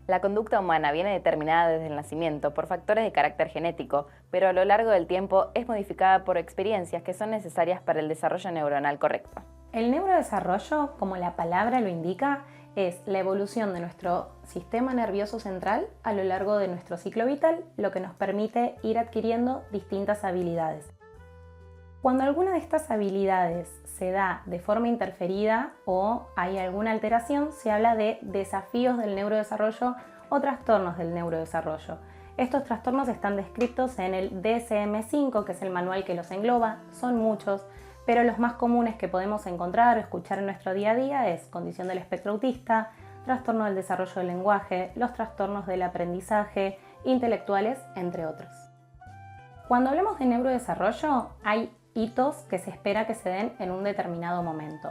La conducta humana viene determinada desde el nacimiento por factores de carácter genético, pero a lo largo del tiempo es modificada por experiencias que son necesarias para el desarrollo neuronal correcto. El neurodesarrollo, como la palabra lo indica, es la evolución de nuestro sistema nervioso central a lo largo de nuestro ciclo vital, lo que nos permite ir adquiriendo distintas habilidades. Cuando alguna de estas habilidades se da de forma interferida o hay alguna alteración, se habla de desafíos del neurodesarrollo o trastornos del neurodesarrollo. Estos trastornos están descritos en el DSM-5, que es el manual que los engloba, son muchos, pero los más comunes que podemos encontrar o escuchar en nuestro día a día es condición del espectro autista, trastorno del desarrollo del lenguaje, los trastornos del aprendizaje, intelectuales, entre otros. Cuando hablamos de neurodesarrollo, hay hitos que se espera que se den en un determinado momento.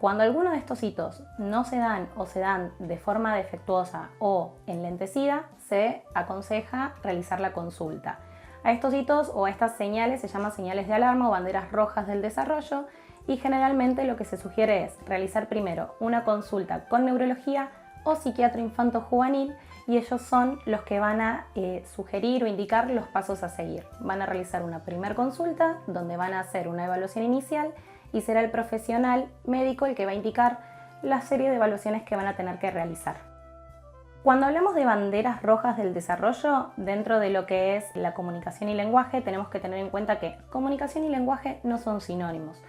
Cuando alguno de estos hitos no se dan o se dan de forma defectuosa o enlentecida, se aconseja realizar la consulta. A estos hitos o a estas señales se llaman señales de alarma o banderas rojas del desarrollo y generalmente lo que se sugiere es realizar primero una consulta con neurología o psiquiatra infanto-juvenil y ellos son los que van a sugerir o indicar los pasos a seguir. Van a realizar una primera consulta donde van a hacer una evaluación inicial y será el profesional médico el que va a indicar la serie de evaluaciones que van a tener que realizar. Cuando hablamos de banderas rojas del desarrollo, dentro de lo que es la comunicación y lenguaje, tenemos que tener en cuenta que comunicación y lenguaje no son sinónimos,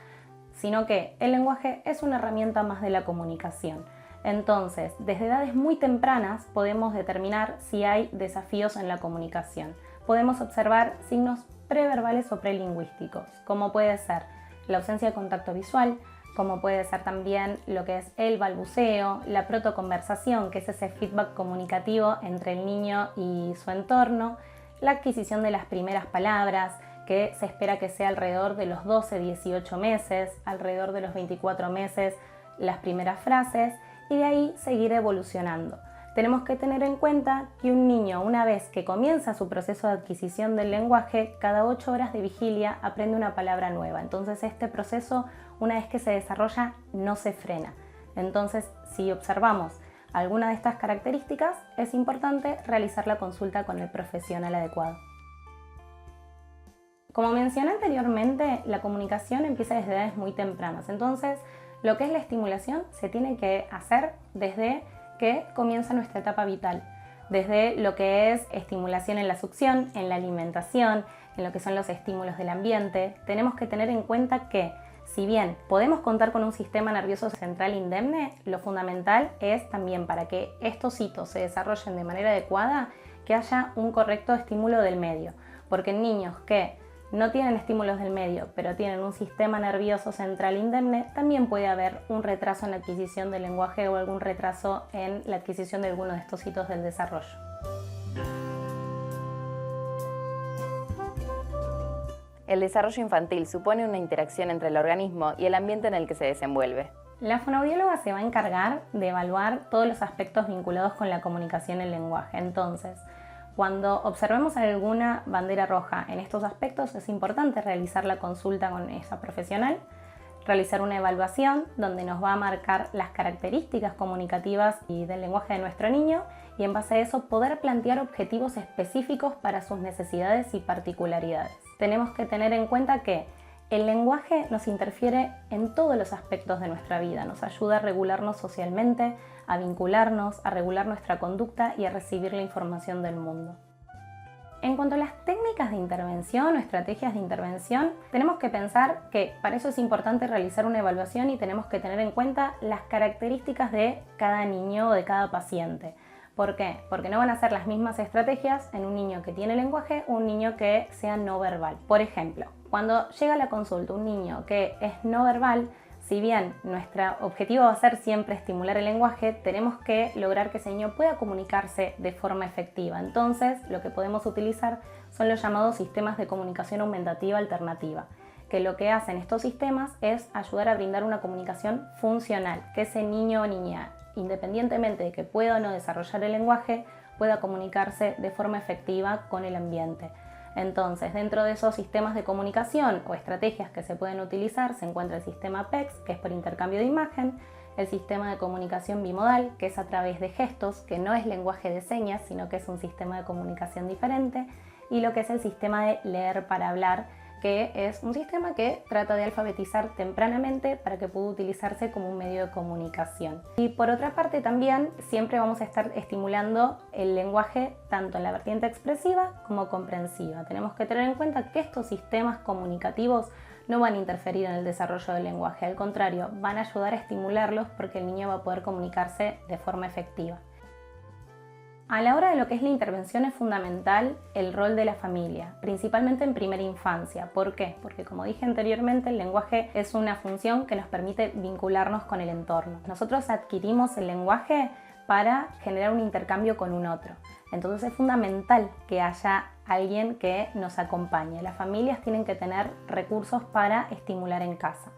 sino que el lenguaje es una herramienta más de la comunicación. Entonces, desde edades muy tempranas podemos determinar si hay desafíos en la comunicación. Podemos observar signos preverbales o prelingüísticos, como puede ser la ausencia de contacto visual, como puede ser también lo que es el balbuceo, la protoconversación, que es ese feedback comunicativo entre el niño y su entorno, la adquisición de las primeras palabras, que se espera que sea alrededor de los 12-18 meses, alrededor de los 24 meses las primeras frases, y de ahí seguir evolucionando. Tenemos que tener en cuenta que un niño, una vez que comienza su proceso de adquisición del lenguaje, cada 8 horas de vigilia aprende una palabra nueva. Entonces este proceso, una vez que se desarrolla, no se frena. Entonces, si observamos alguna de estas características, es importante realizar la consulta con el profesional adecuado. Como mencioné anteriormente, la comunicación empieza desde edades muy tempranas. Entonces, lo que es la estimulación se tiene que hacer desde que comienza nuestra etapa vital, desde lo que es estimulación en la succión, en la alimentación, en lo que son los estímulos del ambiente. Tenemos que tener en cuenta que, si bien podemos contar con un sistema nervioso central indemne, lo fundamental es también para que estos hitos se desarrollen de manera adecuada, que haya un correcto estímulo del medio, porque en niños que no tienen estímulos del medio, pero tienen un sistema nervioso central indemne, también puede haber un retraso en la adquisición del lenguaje o algún retraso en la adquisición de alguno de estos hitos del desarrollo. El desarrollo infantil supone una interacción entre el organismo y el ambiente en el que se desenvuelve. La fonoaudióloga se va a encargar de evaluar todos los aspectos vinculados con la comunicación y el lenguaje. Entonces, cuando observemos alguna bandera roja en estos aspectos, es importante realizar la consulta con esa profesional, realizar una evaluación donde nos va a marcar las características comunicativas y del lenguaje de nuestro niño y en base a eso poder plantear objetivos específicos para sus necesidades y particularidades. Tenemos que tener en cuenta que el lenguaje nos interfiere en todos los aspectos de nuestra vida, nos ayuda a regularnos socialmente, a vincularnos, a regular nuestra conducta y a recibir la información del mundo. En cuanto a las técnicas de intervención o estrategias de intervención, tenemos que pensar que para eso es importante realizar una evaluación y tenemos que tener en cuenta las características de cada niño o de cada paciente. ¿Por qué? Porque no van a ser las mismas estrategias en un niño que tiene lenguaje o un niño que sea no verbal. Por ejemplo, cuando llega a la consulta un niño que es no verbal, si bien nuestro objetivo va a ser siempre estimular el lenguaje, tenemos que lograr que ese niño pueda comunicarse de forma efectiva. Entonces, lo que podemos utilizar son los llamados sistemas de comunicación aumentativa alternativa, que lo que hacen estos sistemas es ayudar a brindar una comunicación funcional, que ese niño o niña, independientemente de que pueda o no desarrollar el lenguaje, pueda comunicarse de forma efectiva con el ambiente. Entonces, dentro de esos sistemas de comunicación o estrategias que se pueden utilizar, se encuentra el sistema PECS, que es por intercambio de imagen, el sistema de comunicación bimodal, que es a través de gestos, que no es lenguaje de señas, sino que es un sistema de comunicación diferente, y lo que es el sistema de leer para hablar, que es un sistema que trata de alfabetizar tempranamente para que pueda utilizarse como un medio de comunicación. Y por otra parte también siempre vamos a estar estimulando el lenguaje tanto en la vertiente expresiva como comprensiva. Tenemos que tener en cuenta que estos sistemas comunicativos no van a interferir en el desarrollo del lenguaje, al contrario, van a ayudar a estimularlos porque el niño va a poder comunicarse de forma efectiva. A la hora de lo que es la intervención es fundamental el rol de la familia, principalmente en primera infancia. ¿Por qué? Porque como dije anteriormente, el lenguaje es una función que nos permite vincularnos con el entorno. Nosotros adquirimos el lenguaje para generar un intercambio con un otro. Entonces es fundamental que haya alguien que nos acompañe. Las familias tienen que tener recursos para estimular en casa.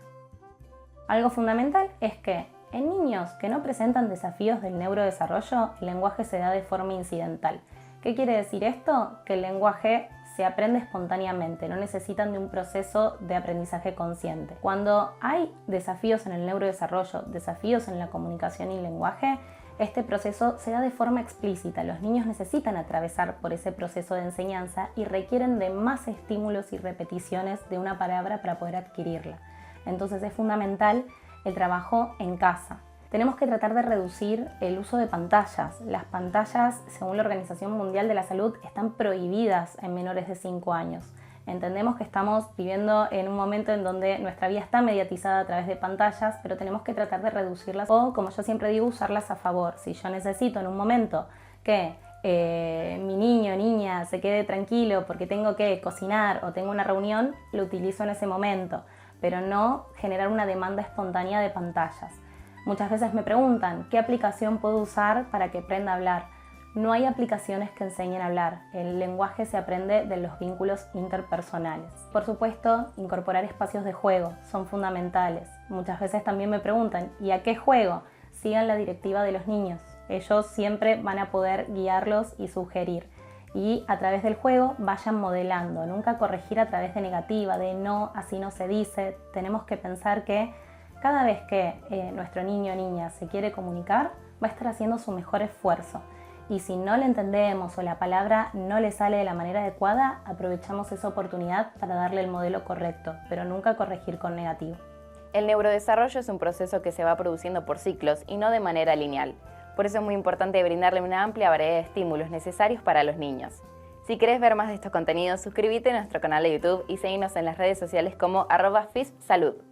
Algo fundamental es que en niños que no presentan desafíos del neurodesarrollo, el lenguaje se da de forma incidental. ¿Qué quiere decir esto? Que el lenguaje se aprende espontáneamente, no necesitan de un proceso de aprendizaje consciente. Cuando hay desafíos en el neurodesarrollo, desafíos en la comunicación y el lenguaje, este proceso se da de forma explícita. Los niños necesitan atravesar por ese proceso de enseñanza y requieren de más estímulos y repeticiones de una palabra para poder adquirirla. Entonces es fundamental el trabajo en casa. Tenemos que tratar de reducir el uso de pantallas. Las pantallas, según la Organización Mundial de la Salud, están prohibidas en menores de 5 años. Entendemos que estamos viviendo en un momento en donde nuestra vida está mediatizada a través de pantallas, pero tenemos que tratar de reducirlas o, como yo siempre digo, usarlas a favor. Si yo necesito en un momento que mi niño o niña se quede tranquilo porque tengo que cocinar o tengo una reunión, lo utilizo en ese momento, pero no generar una demanda espontánea de pantallas. Muchas veces me preguntan, ¿qué aplicación puedo usar para que aprenda a hablar? No hay aplicaciones que enseñen a hablar. El lenguaje se aprende de los vínculos interpersonales. Por supuesto, incorporar espacios de juego son fundamentales. Muchas veces también me preguntan, ¿y a qué juego? Sigan la directiva de los niños. Ellos siempre van a poder guiarlos y sugerir. Y a través del juego vayan modelando, nunca corregir a través de negativa, de no, así no se dice. Tenemos que pensar que cada vez que nuestro niño o niña se quiere comunicar, va a estar haciendo su mejor esfuerzo. Y si no le entendemos o la palabra no le sale de la manera adecuada, aprovechamos esa oportunidad para darle el modelo correcto, pero nunca corregir con negativo. El neurodesarrollo es un proceso que se va produciendo por ciclos y no de manera lineal. Por eso es muy importante brindarle una amplia variedad de estímulos necesarios para los niños. Si querés ver más de estos contenidos, suscríbete a nuestro canal de YouTube y seguinos en las redes sociales como @FISPSalud.